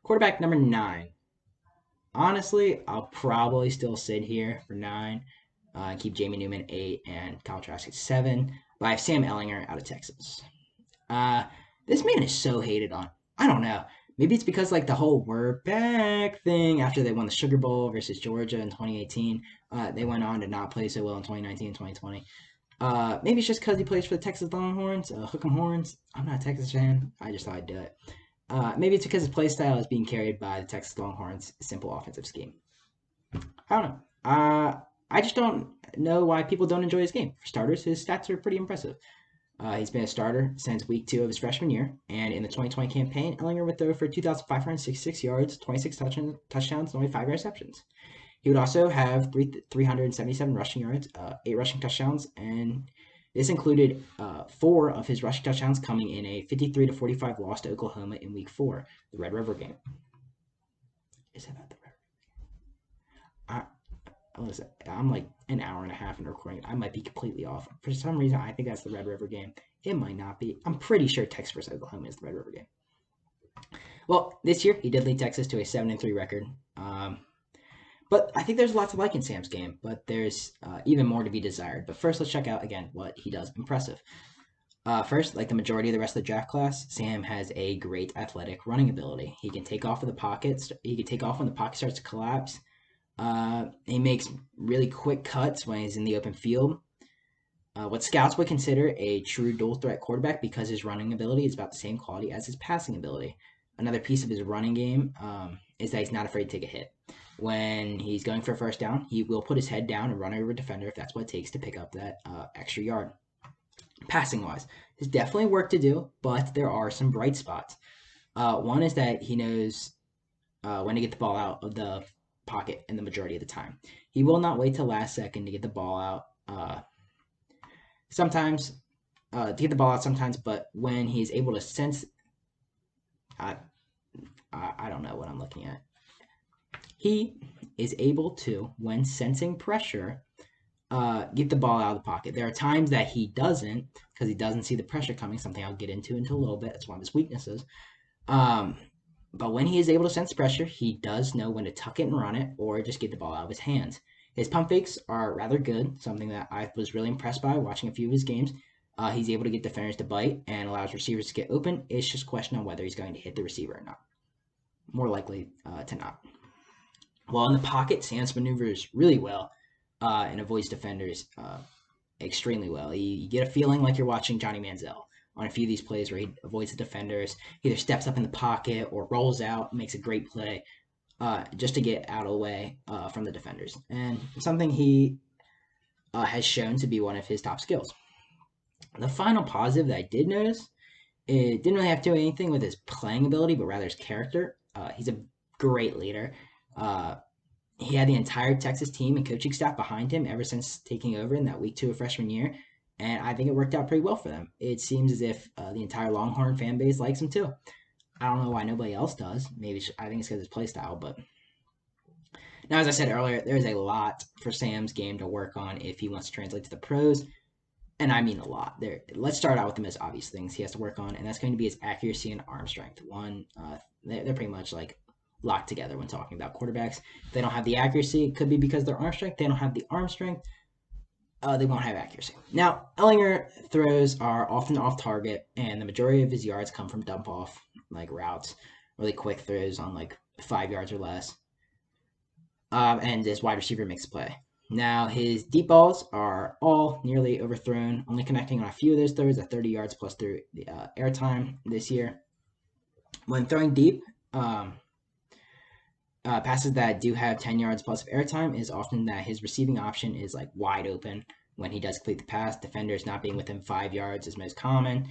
Quarterback number 9. Honestly, I'll probably still sit here for 9. Keep Jamie Newman 8 and Kyle Trask at 7. But I have Sam Ehlinger out of Texas. Uh, this man is so hated on. I don't know. Maybe it's because like the whole "we're back" thing after they won the Sugar Bowl versus Georgia in 2018. They went on to not play so well in 2019 and 2020. Maybe it's just because he plays for the Texas Longhorns, Hook 'em Horns. I'm not a Texas fan. I just thought I'd do it. Maybe it's because his play style is being carried by the Texas Longhorns' simple offensive scheme. I don't know. I just don't know why people don't enjoy his game. For starters, his stats are pretty impressive. He's been a starter since week 2 of his freshman year, and in the 2020 campaign, Ehlinger would throw for 2,566 yards, 26 touchdowns, and only 5 receptions. He would also have 377 rushing yards, 8 rushing touchdowns, and this included 4 of his rushing touchdowns coming in a 53-45 loss to Oklahoma in Week 4, the Red River game. Is that not the Red River? Listen, I'm like an hour and a half in recording. I might be completely off. For some reason, I think that's the Red River game. It might not be. I'm pretty sure Texas versus Oklahoma is the Red River game. Well, this year he did lead Texas to a 7-3 record. But I think there's a lot to like in Sam's game, but there's even more to be desired. But first, let's check out, again, what he does impressive. First, like the majority of the rest of the draft class, Sam has a great athletic running ability. He can take off of the pockets. He can take off when the pocket starts to collapse. He makes really quick cuts when he's in the open field. What scouts would consider a true dual-threat quarterback because his running ability is about the same quality as his passing ability. Another piece of his running game is that he's not afraid to take a hit. When he's going for a first down, he will put his head down and run over a defender if that's what it takes to pick up that extra yard. Passing-wise, there's definitely work to do, but there are some bright spots. One is that he knows when to get the ball out of the pocket in the majority of the time. He will not wait till last second to get the ball out. Sometimes, but when he's able to sense, I don't know what I'm looking at. He is able to, when sensing pressure, get the ball out of the pocket. There are times that he doesn't, because he doesn't see the pressure coming, something I'll get into a little bit. It's one of his weaknesses. But when he is able to sense pressure, he does know when to tuck it and run it, or just get the ball out of his hands. His pump fakes are rather good, something that I was really impressed by watching a few of his games. He's able to get defenders to bite and allows receivers to get open. It's just a question on whether he's going to hit the receiver or not. More likely to not. While in the pocket, Sam's maneuvers really well and avoids defenders extremely well. You get a feeling like you're watching Johnny Manziel on a few of these plays where he avoids the defenders, either steps up in the pocket or rolls out, makes a great play just to get out of the way from the defenders. And something he has shown to be one of his top skills. The final positive that I did notice, it didn't really have to do anything with his playing ability, but rather his character. He's a great leader. He had the entire Texas team and coaching staff behind him ever since taking over in that week 2 of freshman year. And I think it worked out pretty well for them. It seems as if the entire Longhorn fan base likes him too. I don't know why nobody else does. Maybe I think it's because of his play style. But now, as I said earlier, there's a lot for Sam's game to work on if he wants to translate to the pros. And I mean a lot. Let's start out with the most obvious things he has to work on, and that's going to be his accuracy and arm strength. They're pretty much like locked together when talking about quarterbacks. If they don't have the accuracy, it could be because of their arm strength. They don't have the arm strength, they won't have accuracy. Now, Ehlinger throws are often off target, and the majority of his yards come from dump off like routes, really quick throws on like 5 yards or less. And his wide receiver makes a play. Now, his deep balls are all nearly overthrown, only connecting on a few of those throws at 30 yards plus through the airtime this year. When throwing deep, passes that do have 10 yards plus of airtime is often that his receiving option is like wide open when he does complete the pass. Defenders not being within 5 yards is most common.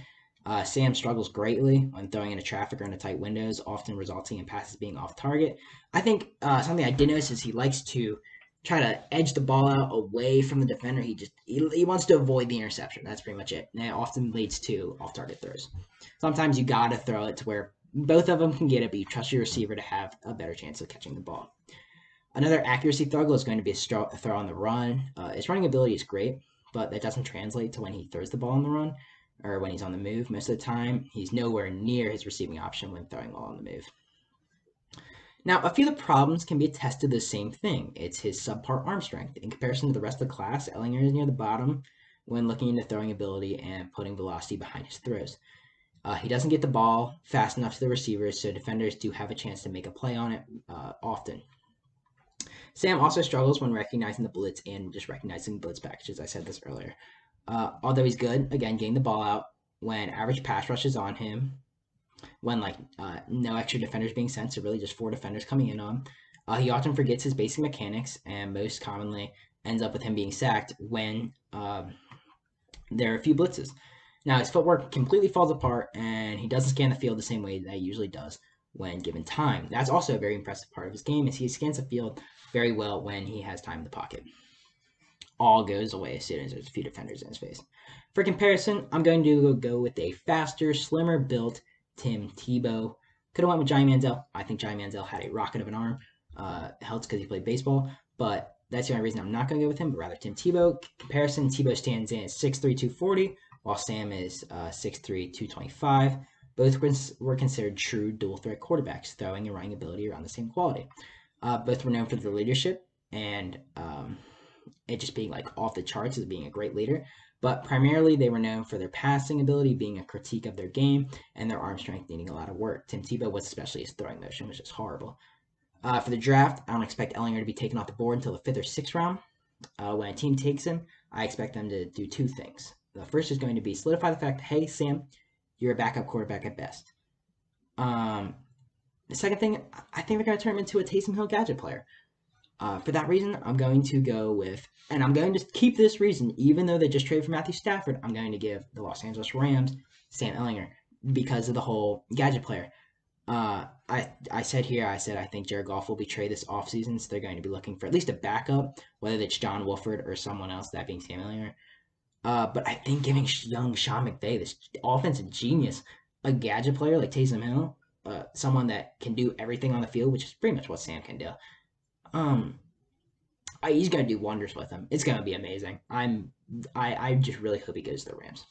Sam struggles greatly when throwing into traffic or into tight windows, often resulting in passes being off target. I think something I did notice is he likes to try to edge the ball out away from the defender. He wants to avoid the interception. That's pretty much it. And it often leads to off-target throws. Sometimes you got to throw it to where both of them can get it, but you trust your receiver to have a better chance of catching the ball. Another accuracy struggle is going to be a throw on the run. His running ability is great, but that doesn't translate to when he throws the ball on the run or when he's on the move. Most of the time, he's nowhere near his receiving option when throwing while on the move. Now, a few of the problems can be attested to the same thing. It's his subpar arm strength. In comparison to the rest of the class, Ehlinger is near the bottom when looking into throwing ability and putting velocity behind his throws. He doesn't get the ball fast enough to the receivers, so defenders do have a chance to make a play on it often. Sam also struggles when recognizing the blitz and just recognizing blitz packages. I said this earlier. Although he's good, again, getting the ball out when average pass rush is on him, when no extra defenders being sent, so really just 4 defenders coming in on him. He often forgets his basic mechanics and most commonly ends up with him being sacked when there are a few blitzes. Now, his footwork completely falls apart, and he doesn't scan the field the same way that he usually does when given time. That's also a very impressive part of his game, is he scans the field very well when he has time in the pocket. All goes away as soon as there's a few defenders in his face. For comparison, I'm going to go with a faster, slimmer built Tim Tebow. Could have went with Johnny Manziel. I think Johnny Manziel had a rocket of an arm. Helps because he played baseball, but that's the only reason I'm not going to go with him, but rather Tim Tebow. Comparison, Tebow stands in at 6'3", 240, while Sam is 6'3", 225. Both were considered true dual-threat quarterbacks, throwing and running ability around the same quality. Both were known for their leadership and it just being off the charts as being a great leader. But primarily, they were known for their passing ability being a critique of their game and their arm strength needing a lot of work. Tim Tebow was especially his throwing motion, which is horrible. For the draft, I don't expect Ehlinger to be taken off the board until the 5th or 6th round. When a team takes him, I expect them to do 2 things. The first is going to be solidify the fact that, hey, Sam, you're a backup quarterback at best. The second thing, I think they're going to turn him into a Taysom Hill gadget player. For that reason, I'm going to go with, and I'm going to keep this reason, even though they just traded for Matthew Stafford, I'm going to give the Los Angeles Rams Sam Ehlinger because of the whole gadget player. I said I think Jared Goff will be traded this offseason, so they're going to be looking for at least a backup, whether it's John Wolford or someone else, that being Sam Ehlinger. But I think giving young Sean McVay, this offensive genius, a gadget player like Taysom Hill, someone that can do everything on the field, which is pretty much what Sam can do. He's gonna do wonders with him. It's gonna be amazing. I just really hope he goes to the Rams.